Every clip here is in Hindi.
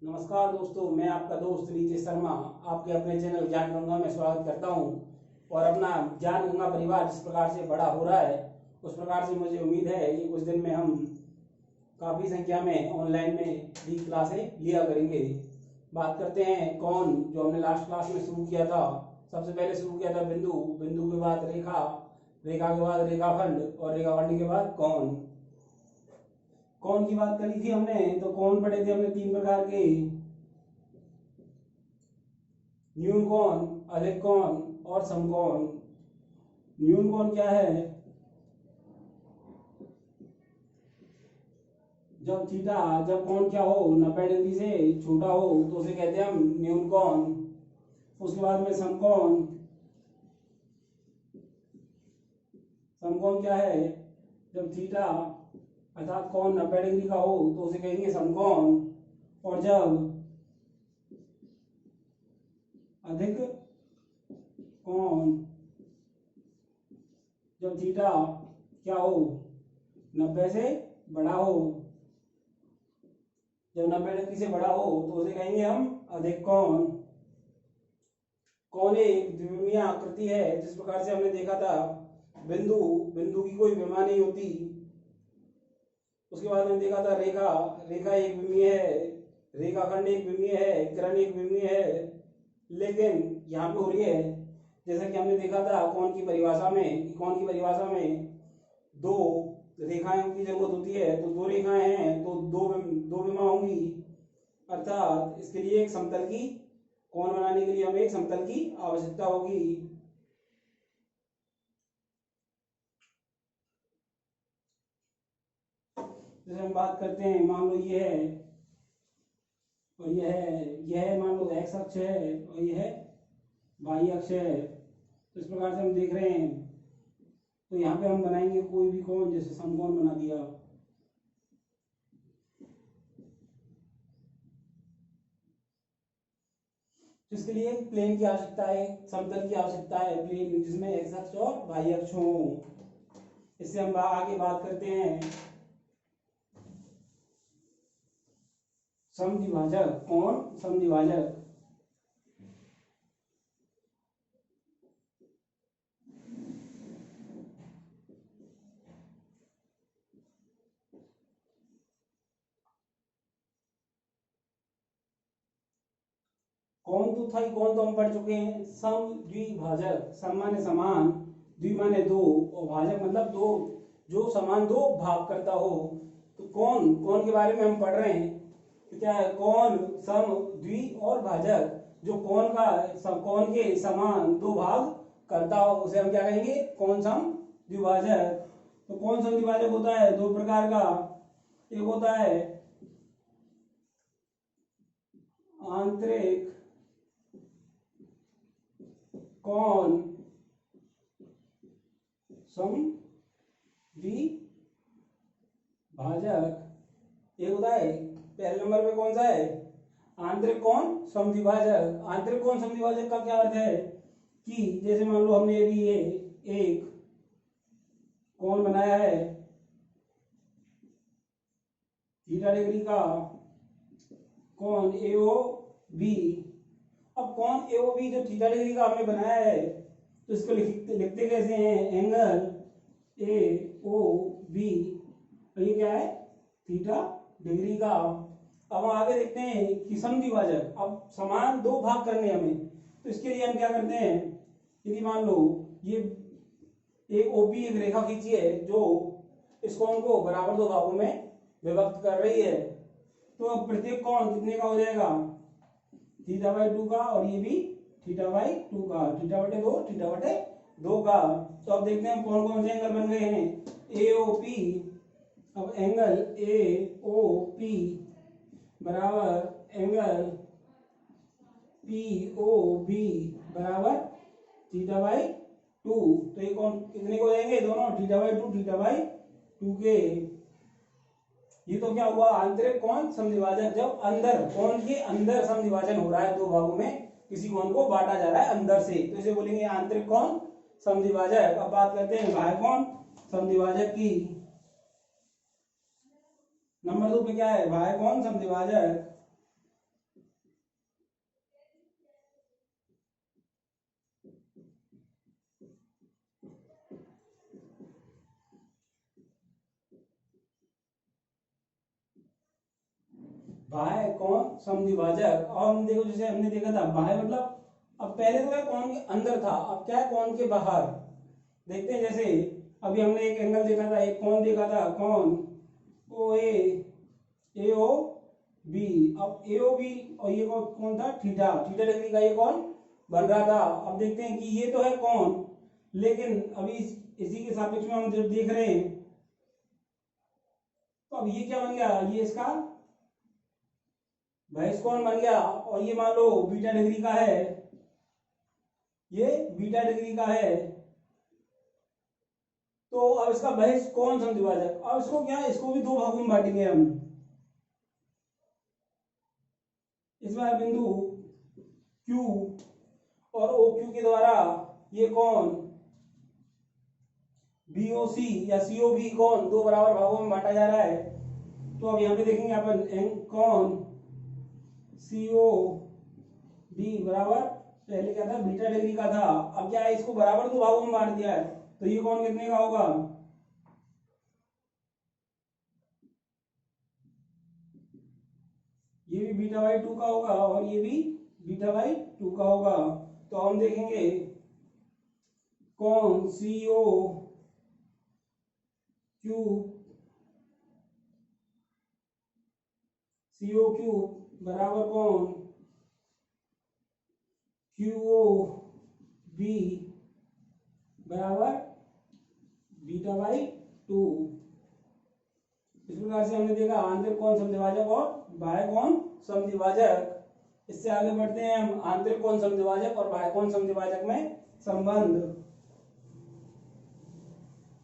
नमस्कार दोस्तों, मैं आपका दोस्त नीतीश शर्मा आपके अपने चैनल ज्ञान गंगा में स्वागत करता हूं। और अपना ज्ञान गंगा परिवार जिस प्रकार से बड़ा हो रहा है उस प्रकार से मुझे उम्मीद है कि कुछ दिन में हम काफ़ी संख्या में ऑनलाइन में भी क्लासें लिया करेंगे। बात करते हैं कौन, जो हमने लास्ट क्लास में शुरू किया था। सबसे पहले शुरू किया था बिंदु, बिंदु के बाद रेखा, रेखा के बाद रेखाखंड और रेखाखंड के बाद कौन। कौन की बात करी थी हमने, तो कौन पढ़े थे हमने तीन प्रकार के, न्यून कौन, अधिक कौन और समकोण। न्यून कौन क्या है? जब थीटा, जब कौन क्या हो 90 डिग्री से छोटा हो तो उसे कहते हैं हम न्यून कौन। उसके बाद में समकोण, समकोण क्या है? जब थीटा अर्थात कौन 90 डिग्री का हो तो उसे कहेंगे समकोण। और जब अधिक कौन, जब थीटा क्या हो 90 से बड़ा हो, जब 90 डिग्री से बड़ा हो तो उसे कहेंगे हम अधिक कौन। कौन एक द्विविमीय आकृति है, जिस प्रकार से हमने देखा था बिंदु, बिंदु की कोई विमा नहीं होती। उसके बाद हमने देखा था रेखा, रेखा एक विमीय है, रेखाखंड एक विमीय है, किरण एक विमीय है। लेकिन यहाँ पे हो रही है, जैसा कि हमने देखा था कौन की परिभाषा में, कौन की परिभाषा में दो रेखाओं की जरूरत होती है, तो दो रेखाएं हैं तो दो विमा होंगी। अर्थात इसके लिए एक समतल की, कौन बनाने के लिए हमें एक समतल की आवश्यकता होगी। जैसे हम बात करते हैं, मान लो ये है और यह है मान लो एक्स अक्ष है और यह है वाई अक्ष है। तो इस प्रकार से हम देख रहे हैं, तो यहाँ पे हम बनाएंगे कोई भी कोण, जैसे समकोण बना दिया। जिसके लिए प्लेन की आवश्यकता है, समतल की आवश्यकता है, प्लेन जिसमें एक्स अक्ष और वाई अक्ष हो। इससे हम आगे बात करते हैं समद्विभाजक। कोण समद्विभाजक, कौन तो था, कौन तो हम पढ़ चुके हैं। सम द्विभाजक, सम माने समान, द्वि माने दो और भाजक मतलब दो, जो समान दो भाग करता हो। तो कौन, कौन के बारे में हम पढ़ रहे हैं, तो क्या है कौन सम द्वि और भाजक, जो कौन का कौन के समान दो भाग करता हो उसे हम क्या कहेंगे, कौन सम द्विभाजक। तो कौन सम द्विभाजक होता है दो प्रकार का, एक होता है आंतरिक कौन समद्विभाजक, एक होता है, पहले नंबर पे कौन सा है, आंतरिक कौन समद्विभाजक। आंतरिक कौन समद्विभाजक का क्या अर्थ है कि जैसे मान लो हमने अभी ये एक कौन बनाया है थीटा डिग्री का कौन एओ बी। अब कौन एओ बी जो थीटा डिग्री का हमने बनाया है, तो इसको लिखते कैसे हैं, एंगल ए ओ बी, तो ये क्या है थीटा डिग्री का। अब हम आगे देखते हैं कि समद्विभाजक, अब समान दो भाग करने हमें, तो इसके लिए हम क्या करते हैं, यदि मान लो ये एक ओपी एक रेखा खींची है जो इस कोण को बराबर दो भागों में विभक्त कर रही है, तो अब प्रत्येक कोण कितने का हो जाएगा, थीटा बाई 2 का, और ये भी थीटा बाई 2 का, थीटा बटे 2, थीटा बटे 2 का। तो अब देखते हैं कौन कौन से एंगल बन गए हैं, ए ओ पी। अब एंगल ए ओ पी बराबर एंगल पी ओ बी बराबर थीटा बाई 2। तो ये कौन कितने को देंगे, दोनों थीटा बाई 2, थीटा बाई 2 के। ये तो क्या हुआ आंतरिक कौन समद्विभाजक, जब अंदर कौन के अंदर समद्विभाजन हो रहा है, दो भागों में किसी कौन को बांटा जा रहा है अंदर से, तो इसे बोलेंगे आंतरिक कौन समद्विभाजक। अब बात करते हैं बाह्य कौन समद्विभाजक की। नंबर 2 पे क्या है, बाह्य कौन समद्विभाजक। बाह्य कोण समद्विभाजक। और हम देखो जैसे हमने देखा था बाह्य मतलब अब पहले तो कोण के अंदर था, अब क्या है कोण के बाहर। देखते हैं जैसे अभी हमने एक एंगल देखा था, एक कोण देखा था, कोण ओ ए ओ बी। अब ए ओ बी और ये कौन था थीटा, थीटा डिग्री का ये कोण बन रहा था। अब देखते हैं कि ये तो है कोण, लेकिन अभी इसी के सापेक्ष में हम जब देख रहे हैं तो अब ये क्या बन गया, ये इसका बहिष्कोण बन गया। और ये मान लो बीटा डिग्री का है, ये बीटा डिग्री का है, तो अब इसका बहिष्कोण समद्विभाजक। अब इसको क्या, इसको भी दो भागों में बांटेंगे हम। इसमें बिंदु Q और OQ के द्वारा ये कोण BOC या COB कोण दो बराबर भागों में बांटा जा रहा है। तो अब यहाँ पे देखेंगे अपन कोण COB बराबर, पहले क्या था बीटा डिग्री का था, अब क्या है इसको बराबर दो भागों में बांट दिया है, तो ये कोण कितने का होगा, ये भी बीटा बाई 2 का होगा और ये भी बीटा बाई 2 का होगा। तो हम देखेंगे कोण CO क्यूब बराबर कोण QOB बराबर बीटा बाई 2। इस प्रकार से हमने देखा आंतरिक कोण समद्विभाजक और बाह्य कोण समद्विभाजक। इससे आगे बढ़ते हैं हम आंतरिक कोण समद्विभाजक और बाह्य कोण समद्विभाजक में संबंध।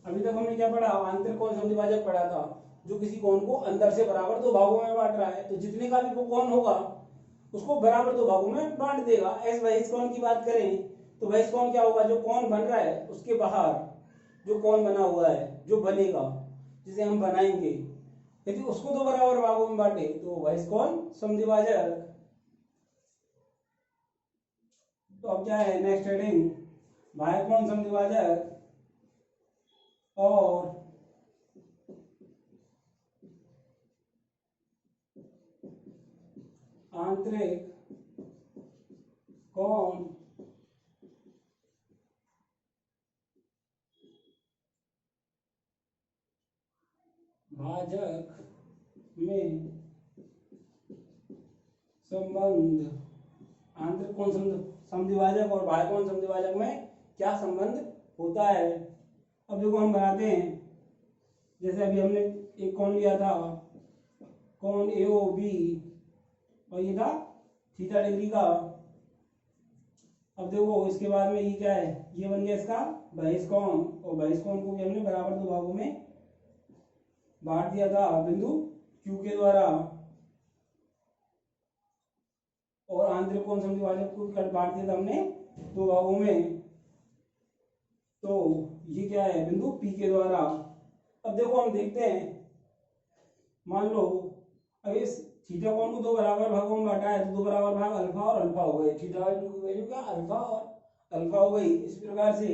अभी तक हमने क्या पढ़ा, आंतरिक कोण समद्विभाजक पढ़ा था, जो किसी कोण को अंदर से बराबर दो भागों में बांट रहा है, तो जितने का भी वो कोण होगा उसको बराबर दो भागों में बांट देगा। ऐसे बहिष्कोण की बात करें तो बहिष्कोण क्या होगा, जो कोण बन रहा है उसके बाहर जो कोण बना हुआ है, जो बनेगा, जिसे हम बनाएंगे, यदि उसको दो बराबर भागों में बांटे तो बहिष्कोण समद्विभाजक। तो अब क्या है नेक्स्ट हेडिंग, बाह्य कोण समद्विभाजक और आंतरिक कोण भाजक में संबंध। आंतरिक कोण समद्विभाजक और बाह्य कोण समद्विभाजक में क्या संबंध होता है। अब देखो हम बनाते हैं, जैसे अभी हमने एक कोण लिया था कोण AOB और ये था थीटा डिग्री का। अब देखो इसके बाद में ये क्या है, ये बन गया इसका बहिष्कोण, और बहिष्कोण को भी हमने बराबर दो भागों में बांट दिया था बिंदु Q के द्वारा, और आंतरिक कोण समद्विभाजक को बांट दिया था हमने दो भागों में, तो ये क्या है बिंदु P के द्वारा। अब देखो हम देखते हैं, मान लो अब इस थीटा कोण को दो बराबर भागों में बांटा है, तो दो बराबर भाग अल्फा और अल्फा हो गए, थीटा बाई 2 की वैल्यू क्या अल्फा और अल्फा हो गई। इस प्रकार से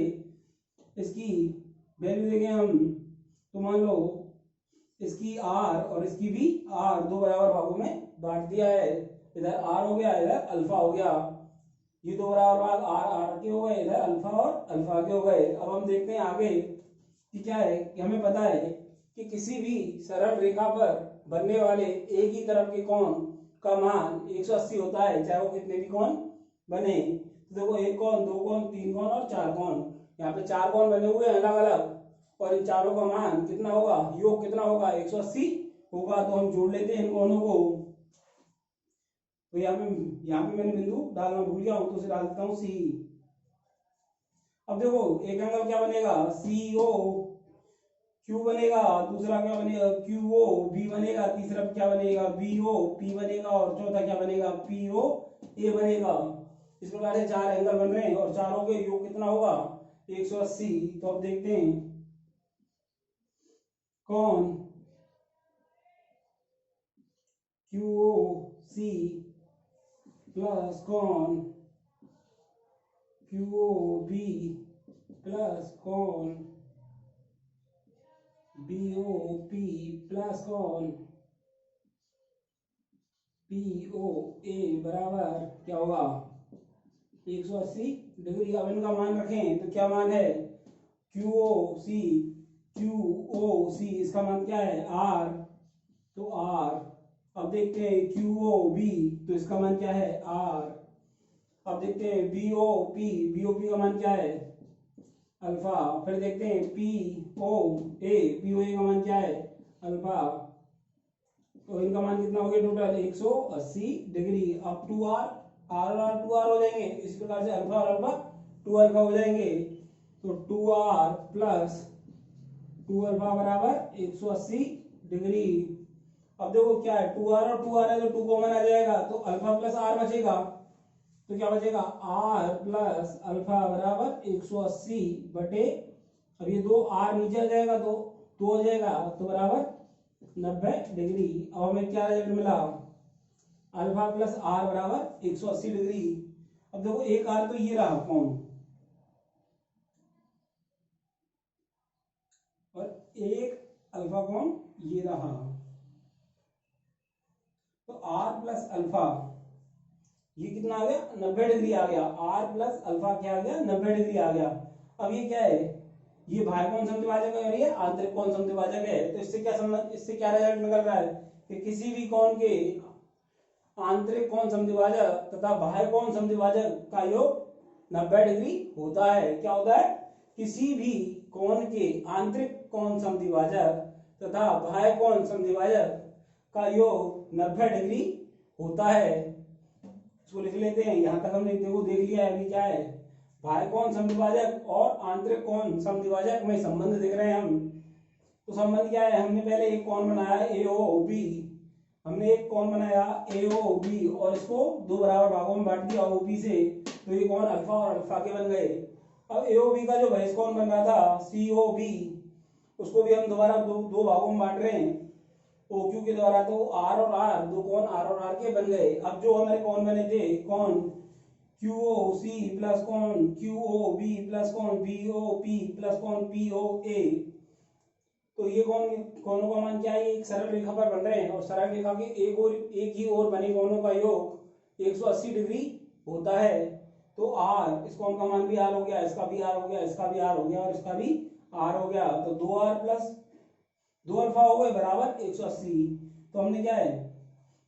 इसकी वैल्यू देखें हम, तो मान लो इसकी R और इसकी भी R दो बराबर भागों में बांट दिया है, इधर R हो गया इधर अल्फा हो गया, ये दो बराबर भाग R के हो गए, इधर अल्फा और अल्फा के हो गए। अब हम देखते हैं आगे कि क्या है, कि हमें पता है कि किसी भी सरल रेखा पर बनने वाले एक ही तरफ के कोण का मान 180 होता है, चाहे वो कितने भी कोण बने। तो देखो एक कोण, दो कोण, तीन कोण और चार कोण, यहाँ पे चार कोण बने हुए हैं अलग अलग, और इन चारों का मान कितना होगा, योग कितना होगा 180 होगा। तो हम जोड़ लेते हैं इन कोणों को। तो यहाँ पे मैंने बिंदु डालना भूल गया हूं, तो उसे डाल देता हूं C। अब देखो एक एंगल क्या बनेगा CO Q बनेगा, दूसरा क्या बनेगा QO B बनेगा, तीसरा क्या बनेगा BO P बनेगा, और चौथा क्या बनेगा PO A बनेगा। इस प्रकार से चार एंगल बन रहे हैं और चारों के योग कितना होगा 180। तो अब देखते हैं कौन QOC प्लस कौन QOB प्लस कौन BOP प्लस कौन पी ओ ए बराबर क्या होगा 180 डिग्री। अब इनका मान रखें तो क्या मान है क्यू ओ सी, इसका मान क्या है आर, तो आर। अब देखते हैं क्यू ओ बी, तो इसका मान क्या है आर। अब देखते हैं बी ओ पी का मान क्या है अल्फा। फिर देखते हैं पी ओ ए का मान क्या है अल्फा। तो इनका मान कितना हो गया टोटल 180 डिग्री। अब टू आर, आर और टू आर हो जाएंगे, इस प्रकार से अल्फा और अल्फा टू अल्फा हो जाएंगे। तो two r plus two alpha बराबर 180 डिग्री। अब देखो क्या है टू आर और टू आर है तो टू कॉमन आ जाएगा, तो अल्फा प्लस आर बचेगा। तो क्या बचेगा आर प्लस अल्फा बराबर 180 बटे, अब ये दो आर नीचे आ जाएगा तो दो हो जाएगा, तो बराबर 90 डिग्री। अब हमें क्या रिजल्ट मिला अल्फा प्लस आर बराबर 180 डिग्री। अब देखो एक आर तो ये रहा कौन, और एक अल्फा कौन ये रहा। तो आर प्लस अल्फा ये कितना आ गया 90 डिग्री आ गया। आर प्लस अल्फा क्या आ गया 90 डिग्री आ गया। अब ये क्या है ये बाह्य कोण समद्विभाजक है और ये आंतरिक कोण समद्विभाजक है। तो इससे क्या संबंध, इससे क्या रिजल्ट निकल रहा है कि किसी भी कोण के आंतरिक कोण समद्विभाजक तथा बाह्य कोण समद्विभाजक का योग 90 डिग्री होता है। क्या होता है किसी भी कोण के आंतरिक कोण समद्विभाजक तथा बाह्य कोण समद्विभाजक का योग 90 डिग्री होता है। इसको लिख लेते हैं। यहां तक हमने देखो देख लिया है अभी क्या है बाह्य कोण समद्विभाजक और आंतरिक कोण समद्विभाजक में संबंध देख रहे हैं हम। तो संबंध क्या है, हमने पहले एक कोण बनाया AOB, हमने एक कोण बनाया AOB और इसको दो बराबर भागों में बांट दिया OP से, तो ये कोण अल्फा और अल्फा के बन गए। अब AOB का जो बहिष कोण बन रहा था COB, उसको भी हम दोबारा दो भागों में बांट रहे हैं OQ के द्वारा, तो R और R दो कोण R और R के बन गए। अब जो हमारे कोण बने थे कोण QOC प्लस कोण QOB प्लस कोण BOP प्लस कोण POA, तो ये कोणों का मान क्या है एक सरल रेखा पर बन रहे हैं और सरल रेखा के एक ही ओर बने कोणों का योग 180 डिग्री होता है। तो R, इस कोण का मान भी R हो गया, इसका भी R हो गया, इसका भी R हो गया और इसका भी R हो गया। तो 2R प्लस 2 अल्फा हो गए बराबर 180। तो हमने क्या है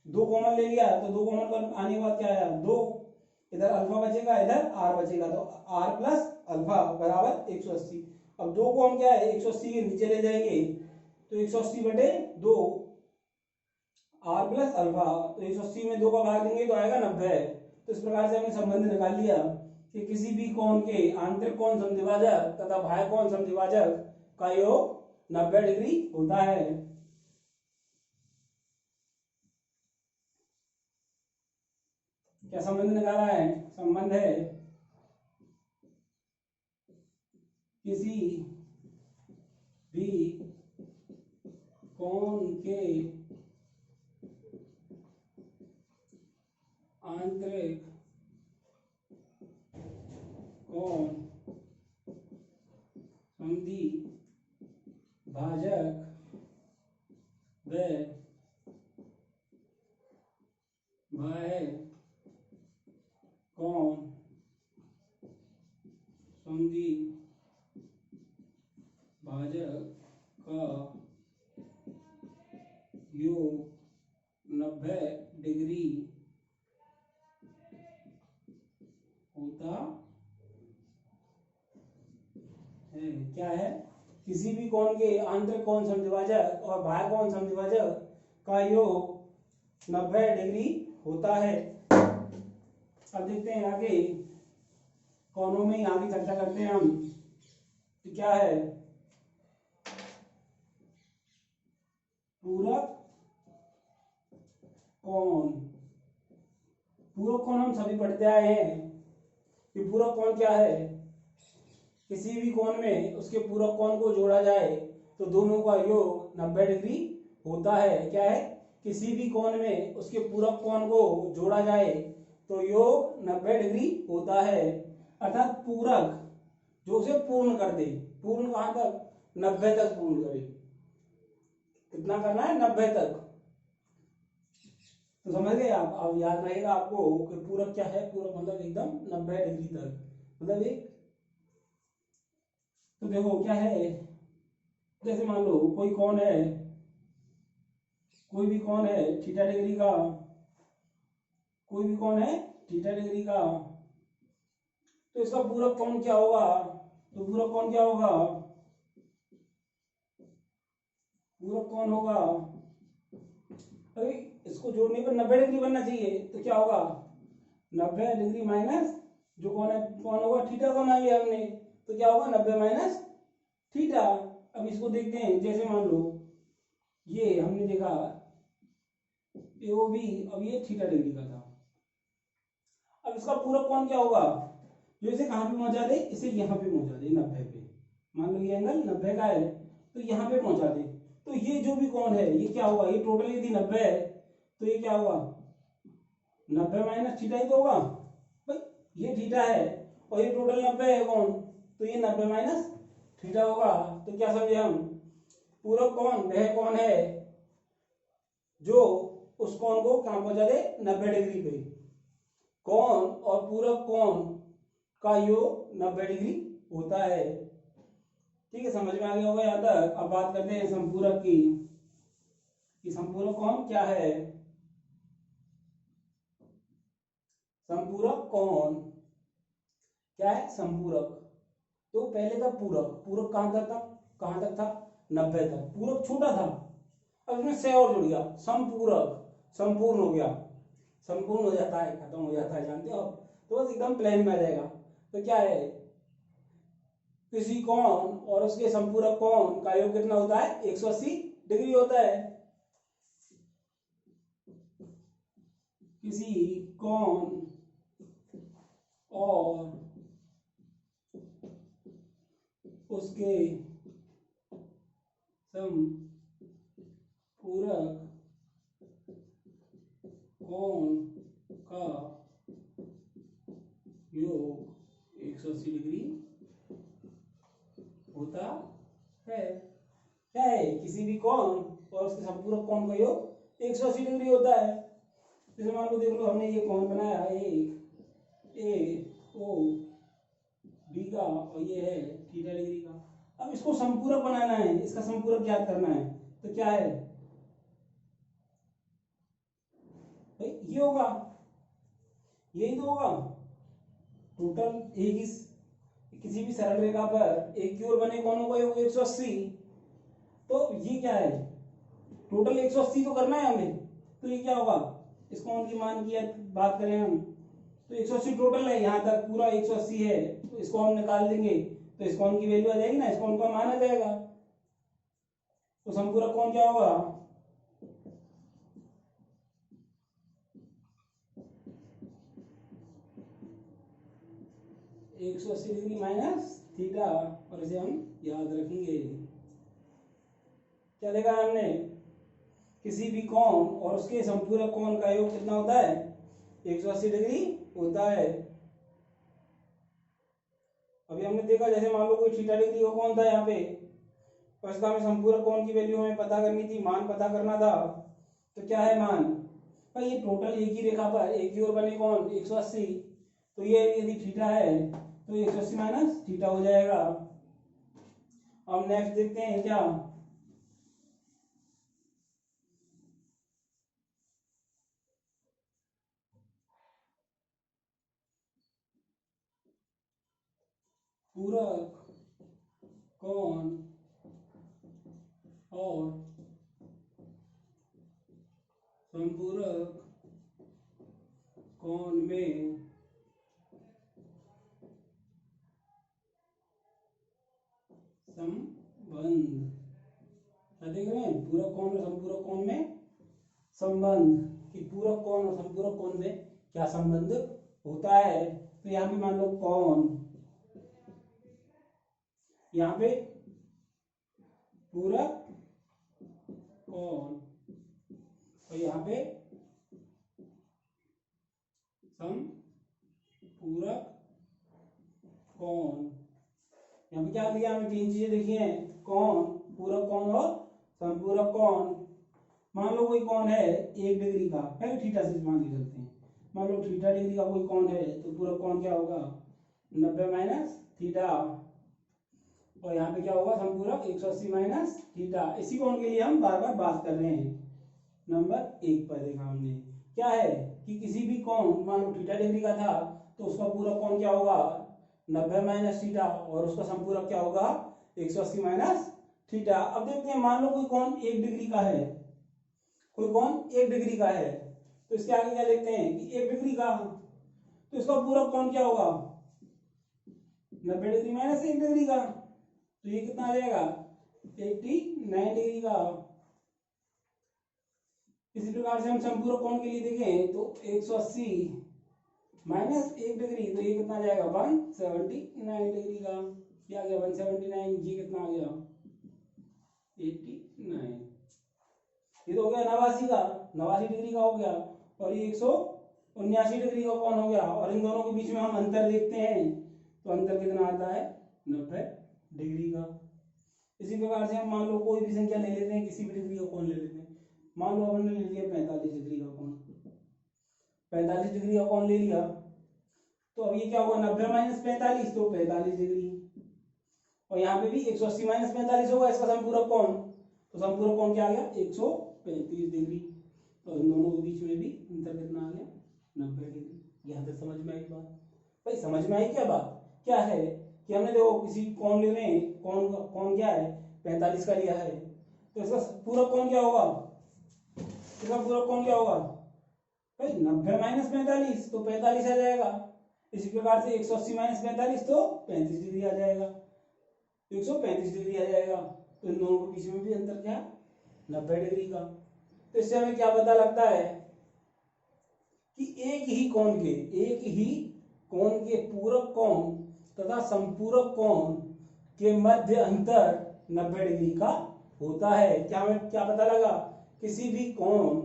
दो कॉमन ले लिया, तो दो कॉमन कर आने के बाद क्या आया दो, इधर अल्फा बचेगा इधर आर बचेगा, तो आर प्लस अल्फा बराबर 180। अब दो को हम क्या है 180 के नीचे ले जाएंगे, तो 180 बटे दो आर प्लस अल्फा, तो 180 में दो का भाग देंगे तो आएगा 90। तो इस प्रकार से हमने संबंध निकाल लिया कि किसी भी कोण के आंतरिक कोण समद्विभाजक तथा बाह्य कोण समद्विभाजक का योग 90 डिग्री होता है। क्या संबंध निकाला है, संबंध है किसी भी कोण के आंतरिक कोण समद्विभाजक व बाह्य कोण समद्विभाजक का योग 90 डिग्री होता है। क्या है किसी भी कोण के आंतरिक कोण समद्विभाजक और बाह्य कोण समद्विभाजक का योग 90 डिग्री होता है। अब देखते हैं आगे कोणों में आगे चर्चा करते हैं हम। तो क्या है पूरक कोण, पूरक कोण हम सभी पढ़ते आए हैं कि पूरक कोण क्या है किसी भी कोण में उसके पूरक कोण को जोड़ा जाए तो दोनों का योग 90 डिग्री होता है। क्या है किसी भी कोण में उसके पूरक कोण को जोड़ा जाए तो योग 90 डिग्री होता है। अर्थात पूरक जो उसे पूर्ण कर दे, पूर्ण कहां तक 90 तक पूर्ण करे, कितना करना है 90 तक। तो समझ गए आप। अब याद रहेगा आपको कि पूरक क्या है। पूरक मतलब एकदम 90 डिग्री तक, मतलब एक, तो देखो क्या है, जैसे मान लो कोई कोण है, कोई भी कोण है थीटा डिग्री का, कोई भी कोण है थीटा डिग्री का, तो इसका पूरक कोण क्या होगा। तो पूरक कोण क्या होगा, पूरक कोण होगा, अरे इसको जोड़ने पर 90 डिग्री बनना चाहिए, तो क्या होगा 90 डिग्री माइनस जो कोण है, कौन होगा थीटा को मान लिया हमने, तो क्या होगा 90 माइनस थीटा। अब इसको देखते हैं, जैसे मान लो ये हमने देखा AOB, अब ये थीटा डिग्री का था। अब इसका पूरक कोण क्या होगा, जो इसे कहाँ पे पहुंचा दे, इसे यहाँ पे पहुंचा दे 90 पे। मान लो ये एंगल 90 का है, तो यहाँ पे पहुंचा दे, तो ये जो भी कोण है ये क्या होगा, ये टोटल यदि 90 है तो ये क्या होगा 90 माइनस थीटा ही तो होगा भाई। ये थीटा है और ये टोटल 90 है कोण, तो ये 90 माइनस थीटा होगा। तो क्या समझे हम, पूरक कोण वह कोण है जो उस कोण को कहाँ पहुंचा दे 90 डिग्री पे। कोण और पूरक कोण का योग 90 डिग्री होता है। ठीक है, समझ में आ गया होगा यहाँ तक। अब बात करते हैं संपूरक की, कि संपूरक कोण क्या है। संपूरक कोण क्या है, संपूरक, तो पहले था पूरक, पूरक कहां तक था, कहां तक था 90 तक, पूरक छोटा था। अब इसमें से और जुड़ गया, संपूरक, संपूर्ण हो गया, संपूर्ण हो जाता है, खत्म हो जाता है, जानते हो आप, तो बस एकदम प्लेन में रहेगा। तो क्या है, किसी कोण और उसके संपूरक कोण का योग कितना होता है 180 डिग्री होता है। किसी कोण और उसके संपूरक कोण का योग 180 डिग्री होता है। क्या है, किसी भी कोण और उसके संपूरक कोण का योग 180 डिग्री होता है। जैसे मान लो, देख लो हमने ये कोण बनाया है एक AOB का, और ये है थीटा डिग्री का। अब इसको संपूरक बनाना है, इसका संपूरक ज्ञात करना है, तो क्या है भाई, ये होगा, यही तो होगा टोटल एक ही, किसी भी सरल रेखा पर एक की ओर बने कोणों का योग 180। तो ये क्या है, टोटल 180 तो करना है हमें, तो ये क्या होगा, इस कोण की मान की बात करें हम, तो 180 टोटल है, यहाँ तक पूरा 180 है, तो इसको हम निकाल देंगे, तो इस कोण की वैल्यू आ जाएगी ना, इस कोण का मान आ जाएगा। तो संपूरक कोण क्या होगा, 180 डिग्री माइनस थीटा, और इसे हम याद रखेंगे। क्या देखा हमने, किसी भी कोण और उसके संपूरक कोण का योग कितना होता है 180 डिग्री होता है। अभी हमने देखा, जैसे मान लो कोई थीटा डिग्री का कोण था यहाँ पे, और इसका हमें संपूरक कोण की वैल्यू हमें पता करनी थी, मान पता करना था। तो क्या है मान भाई, ये टोटल एक ही रेखा पर एक ही ओर बने कोण 180, तो ये यदि थीटा है तो 180 माइनस थीटा हो जाएगा। अब नेक्स्ट देखते हैं क्या, पूरक कोण और संपूरक कोण में संबंध। क्या देख रहे हैं, पूरक कोण और संपूरक कोण में संबंध, कि पूरक कोण और संपूरक कोण में क्या संबंध होता है। तो यहाँ पे मान लो कोण, यहाँ पे पूरक कोण, और यहाँ पे संपूरक कोण। यहाँ पे क्या दिया हमें, तीन चीजें देखी हैं, कोण, पूरक कोण और संपूरक कोण। मान लो कोई कौन है 1 डिग्री का, पहले थीटा से मान के चलते हैं। मान लो थीटा डिग्री का कोई कौन है, तो पूरा कौन क्या होगा 90 माइनस थीटा, और यहाँ पे क्या होगा संपूरक 180 माइनस थीटा। इसी कौन के लिए हम बार बार बात कर रहे हैं। नंबर 1 पर देखा हमने क्या है कि किसी भी कौन मान लो थीटा डिग्री का था तो उसका पूरा कौन क्या होगा 90 माइनस थीटा, और उसका संपूरक क्या होगा 180 माइनस थीटा। अब देखते हैं मान लो कोई कौन 1 डिग्री का है, कोई कौन 1 डिग्री का है, तो इसके आगे क्या देखते हैं कि 1 डिग्री का, तो इसका पूरा कौन क्या होगा 90 डिग्री माइनस 1 डिग्री का, तो ये कितना आ जाएगा 89 डिग्री का। इसी प्रकार से हम संपूरक कोण के लिए देखें तो 180 माइनस 1 डिग्री, तो ये कितना आ जाएगा 179 डिग्री का। क्या आ गया 179, ये कितना आ गया 89। ये तो हो गया 89 का, 89 डिग्री का हो गया, और ये 179 डिग्री का कौन हो गया, और इन दोनों के बीच में हम अंतर देखते हैं तो अंतर कितना आता है 90 डिग्री का। इसी प्रकार से हम मान लो कोई भी संख्या ले लेते हैं, किसी भी डिग्री का कौन ले लेते हैं। मान लो हमने ले लिया 45 डिग्री का कौन, 45 डिग्री का कौन ले लिया, तो अब ये क्या होगा 90 माइनस 45 तो 45 डिग्री, और यहाँ पे भी 180 माइनस 45 होगा इसका संपूरक कोण, तो संपूरक कोण क्या आ गया 135 डिग्री, और इन दोनों के बीच में भी अंतर कितना आ गया 90 डिग्री। यहाँ तक समझ में आई बात भाई? समझ में आई क्या बात? क्या है कि हमने देखो किसी कौन ले रहे हैं, कौन क्या है 45 का लिया है, तो इसका पूरा कौन क्या होगा, इसका पूरा कौन क्या होगा भाई 90 माइनस 45 तो 45 आ जाएगा। इसी प्रकार से 180 माइनस 45 तो 35 डिग्री आ जाएगा, 135 डिग्री आ जाएगा, तो इन दोनों के बीच में भी अंतर क्या 90 डिग्री का। तो इससे हमें क्या पता लगता है कि एक ही कोण के पूरक कोण तथा संपूरक कोण के मध्य अंतर 90 डिग्री का होता है। क्या हमें क्या पता लगा, किसी भी कोण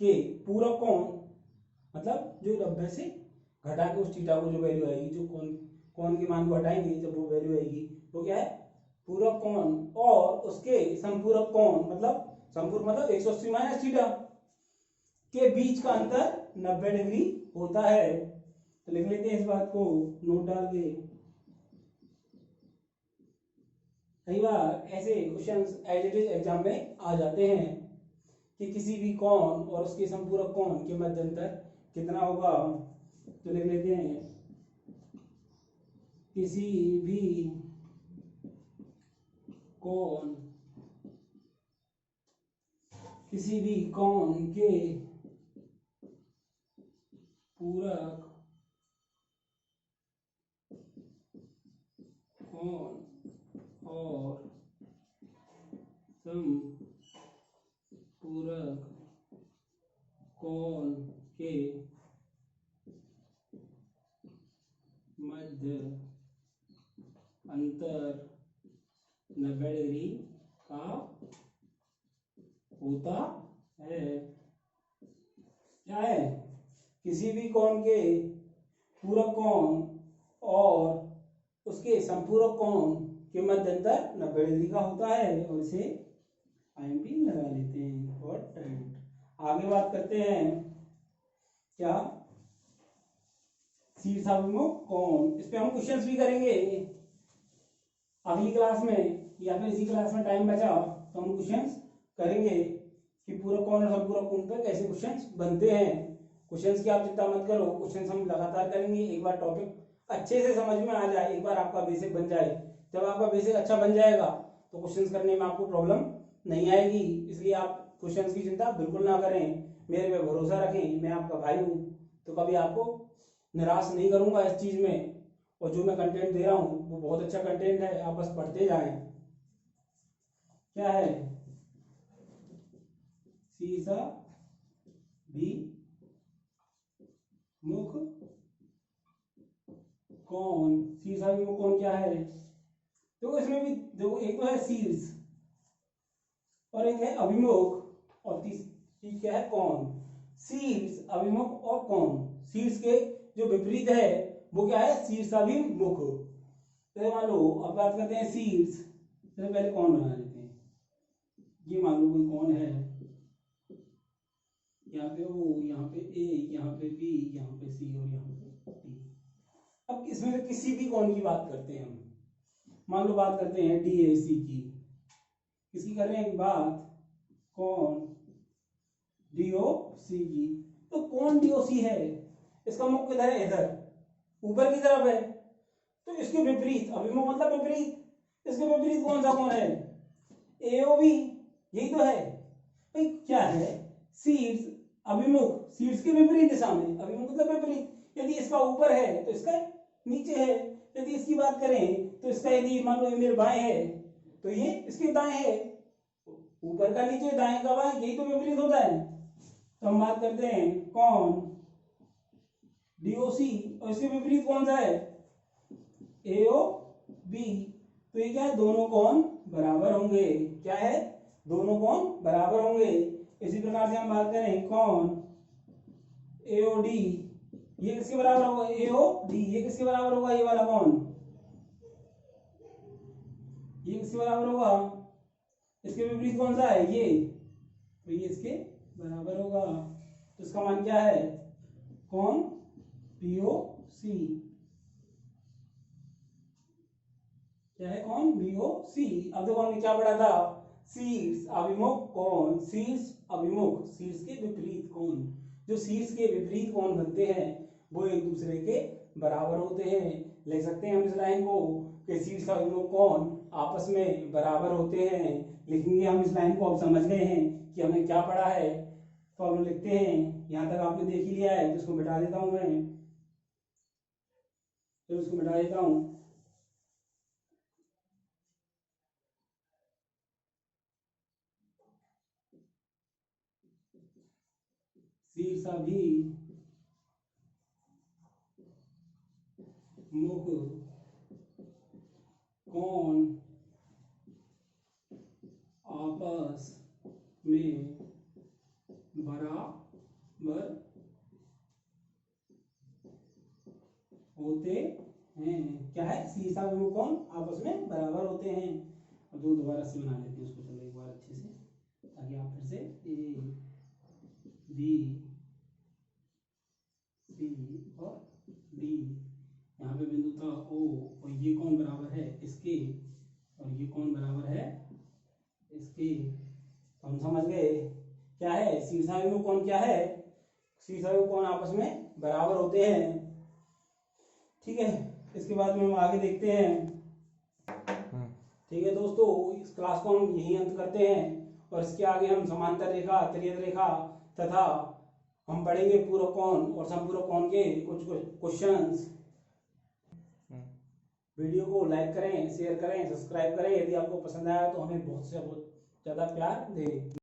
के पूरक कोण मतलब जो 90 से घटा के उस थीटा को जो वैल्यू आएगी, जो कोण के मान को हटाएंगे जब वो वैल्यू आएगी वो क्या है पूरक कोण, और उसके संपूरक कोण मतलब संपूरक मतलब 180 माइनस थीटा के बीच का अंतर 90 डिग्री होता है। तो लिख लेते हैं इस बात को नोट डाल के। कई बार ऐसे questions as it is exam में आ जाते हैं कि किसी भी कोण और उसके संपूरक कोण के मध्य अंतर कितना होगा, तो लिख लेते हैं किसी भी कोण के पूरक कोण और संपूरक कोण के मध्य अंतर 90 डिग्री का होता है। क्या है, किसी भी कोण के पूरक कोण और उसके संपूरक कोण के मध्य अंतर 90 डिग्री का होता है, और इसे IMP लगा लेते हैं इम्पोर्टेंट। आगे बात करते हैं क्या शीर्षाभिमुख कोण, इस पे हम क्वेश्चंस भी करेंगे अगली क्लास में, या फिर इसी क्लास में टाइम बचा तो हम क्वेश्चंस करेंगे कि पूरक कोण और संपूरक कोण पर कैसे क्वेश्चंस बनते हैं। क्वेश्चंस की आप चिंता मत करो, क्वेश्चंस हम लगातार करेंगे, एक बार टॉपिक अच्छे से समझ में आ जाए, एक बार आपका बेसिक बन जाए। जब आपका बेसिक अच्छा बन जाएगा तो क्वेश्चंस करने में आपको प्रॉब्लम नहीं आएगी। इसलिए आप क्वेश्चंस की चिंता बिल्कुल ना करें, मेरे पे भरोसा रखें, मैं आपका भाई हूँ तो कभी आपको निराश नहीं करूंगा इस चीज में, और जो मैं कंटेंट दे रहा हूँ वो बहुत अच्छा कंटेंट है, आप बस पढ़ते जाएं। क्या है शीर्षा भी मुख कोण, शीर्षाभिमुख कोण क्या है, तो इसमें भी देखो एक तो है शीर्ष और एक है अभिमुख, और तीसरी क्या है कोण। शीर्ष अभिमुख और कोण, शीर्ष के जो विपरीत है वो क्या है शीर्षाभिमुख। तो मान लो अब बात करते हैं शीर्ष, तो पहले कोण बना लेते हैं। ये मान लो कोई कोण है यहाँ पे O, यहाँ पे A, यहाँ पे B, यहाँ पे C और यहाँ पे D। अब इसमें से किसी भी कोण की बात करते हैं हम, मान लो बात करते हैं DAC की, किसकी कर रहे हैं बात, कोण DOC की। तो कोण DOC है, इसका मुख किधर है, इधर ऊपर की तरफ है, तो इसके विपरीत, अभिमुख मतलब विपरीत, इसके विपरीत कौन सा कोण है, AOB, यही तो है भाई। क्या है, शीर्ष अभिमुख, शीर्ष के विपरीत दिशा में, अभिमुख मतलब विपरीत। यदि इसका ऊपर है तो इसका नीचे है, यदि इसकी बात करें तो इसका यदि मान लो मेरे बाएं है तो ये इसके दाएं है, ऊपर का नीचे दाएं का बाएं, यही तो विपरीत होता है। तो हम बात करते हैं कोण DOC और इसके विपरीत कौन सा है, AOB। तो ये क्या है, दोनों कोण बराबर होंगे, क्या है, दोनों कोण बराबर होंगे। इसी प्रकार से हम बात करें कोण AOD, ये किसके बराबर होगा, AOD, ये किसके बराबर होगा, ये वाला कोण, ये किसके बराबर होगा, इसके विपरीत कौन सा है, ये, तो ये इसके बराबर होगा। तो इसका मान क्या है, कोण BOC, क्या है, कोण BOC। अब देखो हमने क्या पढ़ा था, शीर्ष अभिमुख कोण, शीर्ष अभिमुख, शीर्ष के विपरीत कोण, जो शीर्ष के विपरीत कोण बनते हैं वो एक दूसरे के बराबर होते हैं। लिख सकते हैं हम इस लाइन को कि शीर्ष अभिमुख कोण आपस में बराबर होते हैं। लिखेंगे हम इस लाइन को, अब समझ गए हैं कि हमने क्या पढ़ा है। तो हम लिखते हैं, यहाँ तक आपने देख ही लिया है, तो इसको मिटा देता हूं मैं, तो इसको मिटा देता हूं। शीर्ष अभिमुख कोण आपस में बराबर होते हैं, क्या है, शीर्ष अभिमुख कोण आपस में बराबर होते हैं। अब दो दोबारा से बना लेते हैं उसको, चलो एक बार अच्छे से, ताकि आप फिर से A B C और D, यहाँ पे बिंदु था O और ये कौन बराबर है इसके, और ये कौन बराबर है इसके। तो हम समझ गए क्या है, शीर्षाभिमुख कोण क्या है, शीर्षाभिमुख कोण आपस में बराबर होते हैं। ठीक है, इसके बाद में हम आगे देखते हैं। ठीक है दोस्तों, इस क्लास को हम यही अंत करते हैं और इसके आगे हम समांतर रेखा, त्रियक रेखा तथा हम पढ़ेंगे पूरक कोण और समपूरक कोण के कुछ क्वेश्चंस। वीडियो को लाइक करें, शेयर करें, सब्सक्राइब करें। यदि आपको पसंद आया तो हमें बहुत से बहुत ज़्यादा प्यार दें।